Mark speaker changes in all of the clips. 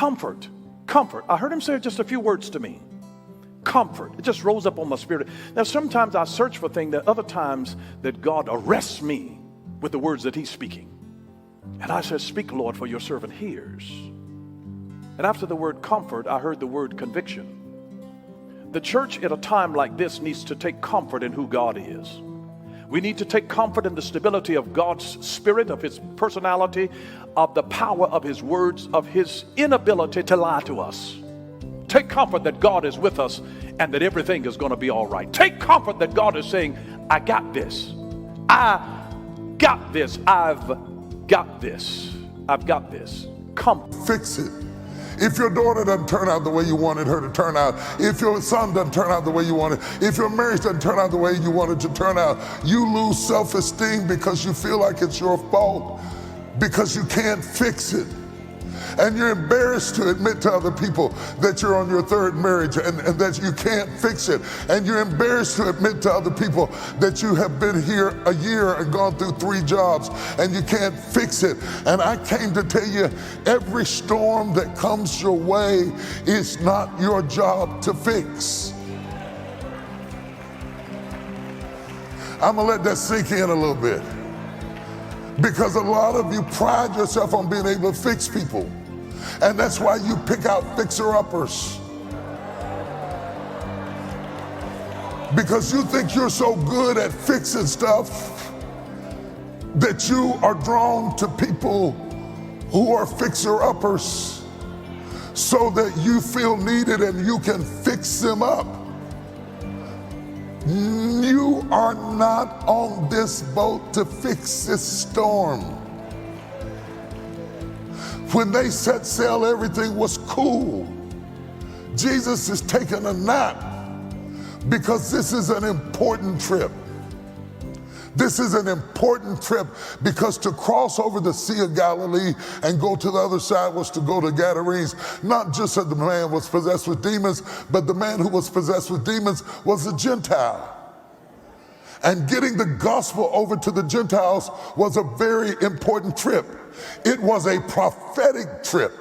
Speaker 1: Comfort. Comfort. I heard him say just a few words to me. Comfort. It just rose up on my spirit. Now, sometimes I search for things, that other times that God arrests me with the words that he's speaking. And I said, speak, Lord, for your servant hears. And after the word comfort, I heard the word conviction. The church at a time like this needs to take comfort in who God is. We need to take comfort in the stability of God's spirit, of his personality, of the power of his words, of his inability to lie to us. Take comfort that God is with us and that everything is going to be all right. Take comfort that God is saying, I got this. I got this. I've got this. I've got this. Comfort.
Speaker 2: Fix it. If your daughter doesn't turn out the way you wanted her to turn out, if your son doesn't turn out the way you wanted, if your marriage doesn't turn out the way you wanted to turn out, you lose self-esteem because you feel like it's your fault, because you can't fix it. And you're embarrassed to admit to other people that you're on your third marriage and that you can't fix it. And you're embarrassed to admit to other people that you have been here a year and gone through 3 jobs and you can't fix it. And I came to tell you, every storm that comes your way is not your job to fix. I'm gonna let that sink in a little bit. Because a lot of you pride yourself on being able to fix people. And that's why you pick out fixer-uppers. Because you think you're so good at fixing stuff that you are drawn to people who are fixer-uppers so that you feel needed and you can fix them up. You are not on this boat to fix this storm. When they set sail, everything was cool. Jesus is taking a nap because this is an important trip. This is an important trip because to cross over the Sea of Galilee and go to the other side was to go to Gadarenes. Not just that the man was possessed with demons, but the man who was possessed with demons was a Gentile. And getting the gospel over to the Gentiles was a very important trip. It was a prophetic trip.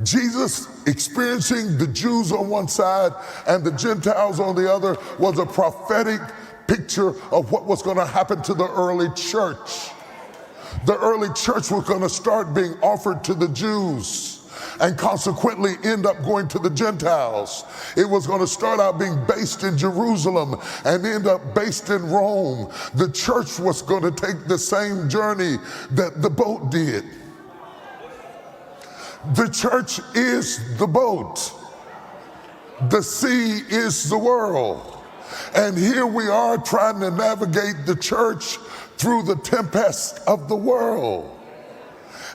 Speaker 2: Jesus experiencing the Jews on one side and the Gentiles on the other was a prophetic picture of what was going to happen to the early church. The early church was going to start being offered to the Jews and consequently end up going to the Gentiles. It was going to start out being based in Jerusalem and end up based in Rome. The church was going to take the same journey that the boat did. The church is the boat. The sea is the world. And here we are trying to navigate the church through the tempest of the world.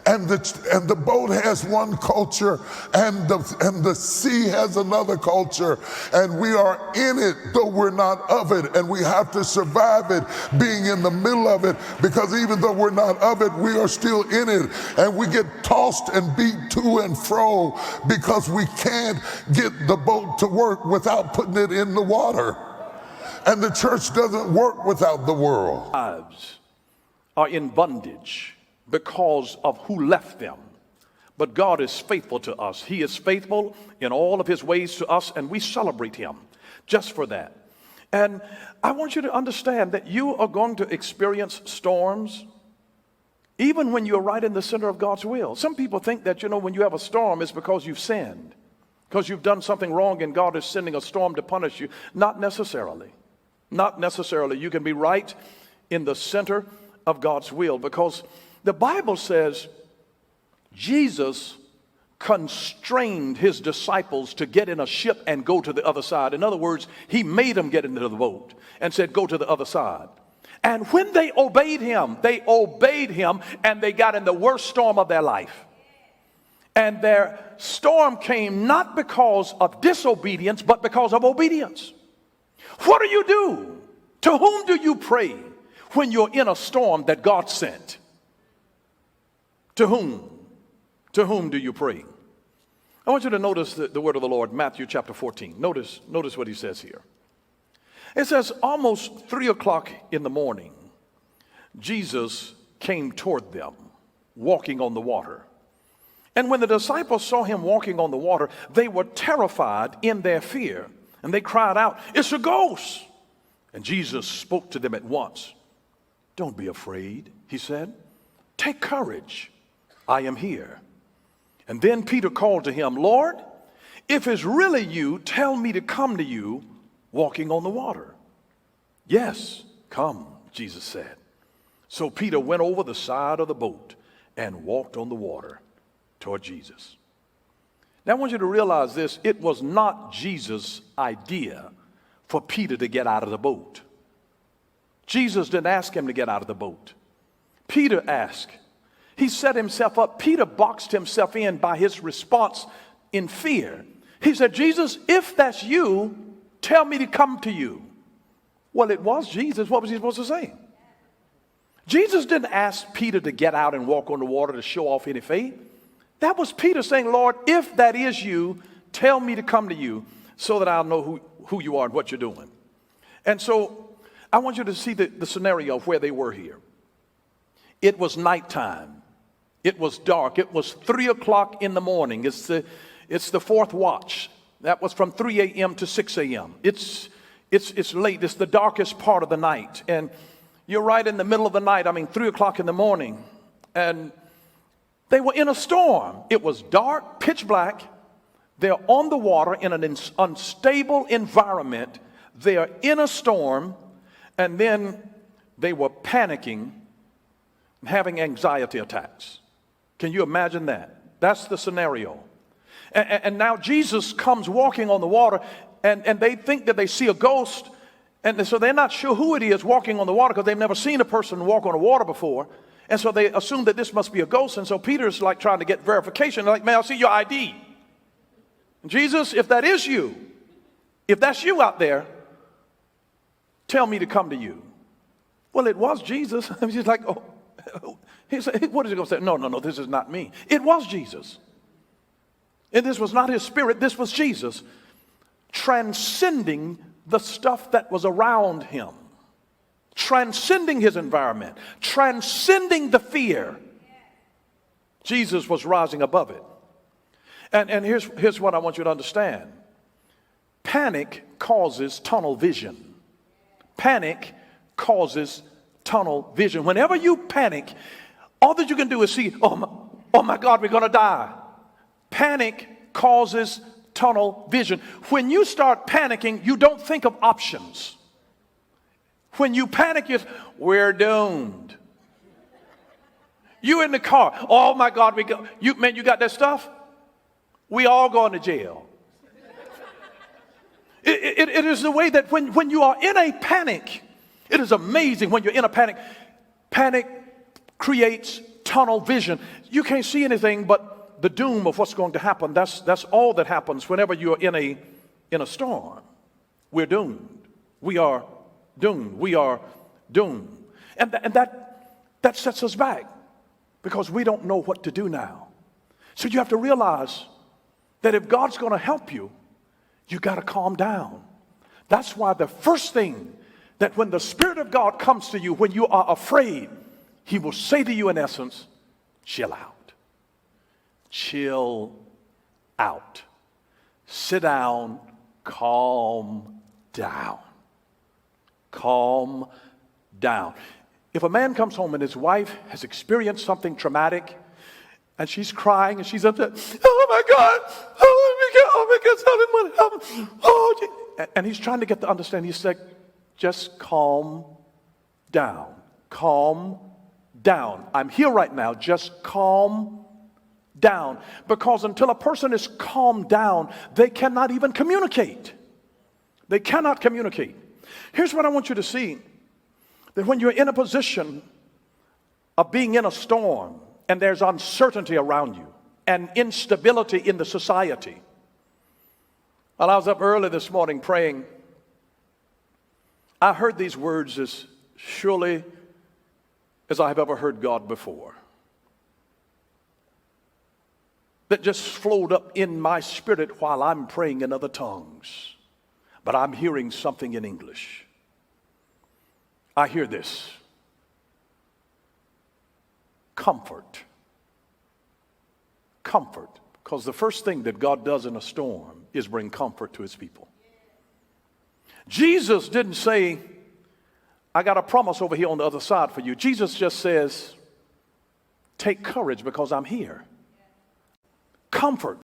Speaker 2: And the boat has one culture and the sea has another culture, and we are in it though we're not of it, and we have to survive it being in the middle of it, because even though we're not of it, we are still in it, and we get tossed and beat to and fro because we can't get the boat to work without putting it in the water. And the church doesn't work without the world.
Speaker 1: Lives are in bondage because of who left them. But God is faithful to us. He is faithful in all of his ways to us, and we celebrate him just for that. And I want you to understand that you are going to experience storms even when you're right in the center of God's will. Some people think that, when you have a storm, it's because you've sinned, because you've done something wrong and God is sending a storm to punish you. Not necessarily. Not necessarily. You can be right in the center of God's will, because the Bible says Jesus constrained his disciples to get in a ship and go to the other side. In other words, he made them get into the boat and said, go to the other side. And when they obeyed him and they got in the worst storm of their life. And their storm came not because of disobedience, but because of obedience. What do you do? To whom do you pray when you're in a storm that God sent? To whom? To whom do you pray? I want you to notice the word of the Lord, Matthew chapter 14. Notice what he says here. It says, almost 3 o'clock in the morning, Jesus came toward them, walking on the water. And when the disciples saw him walking on the water, they were terrified in their fear. And they cried out, "It's a ghost!" And Jesus spoke to them at once. "Don't be afraid," he said. "Take courage. I am here." And then Peter called to him, "Lord, if it's really you, tell me to come to you walking on the water." "Yes, come," Jesus said. So Peter went over the side of the boat and walked on the water toward Jesus. Now I want you to realize this. It was not Jesus' idea for Peter to get out of the boat. Jesus didn't ask him to get out of the boat. Peter asked. He set himself up. Peter boxed himself in by his response in fear. He said, "Jesus, if that's you, tell me to come to you." Well, it was Jesus. What was he supposed to say? Jesus didn't ask Peter to get out and walk on the water to show off any faith. That was Peter saying, "Lord, if that is you, tell me to come to you so that I'll know who you are and what you're doing." And so I want you to see the scenario of where they were here. It was nighttime. It was dark. It was 3 o'clock in the morning. It's the fourth watch. That was from 3 a.m. to 6 a.m. It's late. It's the darkest part of the night. And you're right in the middle of the night. 3 o'clock in the morning. And they were in a storm. It was dark, pitch black. They're on the water in an unstable environment. They are in a storm. And then they were panicking, having anxiety attacks. Can you imagine that? That's the scenario. And now Jesus comes walking on the water, and they think that they see a ghost, and so they're not sure who it is walking on the water because they've never seen a person walk on the water before. And so they assume that this must be a ghost. And so Peter's like trying to get verification. They're like, "Man, I see your ID. Jesus, if that is you, if that's you out there, tell me to come to you." Well, it was Jesus. He's like, "Oh." He said, what is he going to say? No, this is not me. It was Jesus. And this was not his spirit. This was Jesus transcending the stuff that was around him, transcending his environment, transcending the fear. Jesus was rising above it. And here's what I want you to understand. Panic causes tunnel vision. Panic causes tunnel vision. Whenever you panic, all that you can do is see, oh my God, we're going to die. Panic causes tunnel vision. When you start panicking, you don't think of options. When you panic, we're doomed. You in the car, oh my God, you got that stuff? We all going to jail. It is the way that when you are in a panic, it is amazing when you're in a panic. Panic creates tunnel vision. You can't see anything but the doom of what's going to happen. That's all that happens whenever you're in a storm. We're doomed. We are doomed. We are doomed. And that sets us back because we don't know what to do now. So you have to realize that if God's going to help you, you got to calm down. That's why the first thing that when the Spirit of God comes to you, when you are afraid, He will say to you in essence, chill out. Chill out. Sit down. Calm down. Calm down. If a man comes home and his wife has experienced something traumatic and she's crying and she's upset, oh my God, what happened? Oh, and he's trying to get to understand. He's like, just calm down. Calm down. I'm here right now. Just calm down. Because until a person is calmed down, they cannot even communicate. They cannot communicate. Here's what I want you to see. That when you're in a position of being in a storm and there's uncertainty around you and instability in the society. While I was up early this morning praying, I heard these words as surely as I have ever heard God before. That just flowed up in my spirit while I'm praying in other tongues. But I'm hearing something in English. I hear this. Comfort. Comfort. Because the first thing that God does in a storm is bring comfort to his people. Jesus didn't say, I got a promise over here on the other side for you. Jesus just says, take courage because I'm here. Comfort.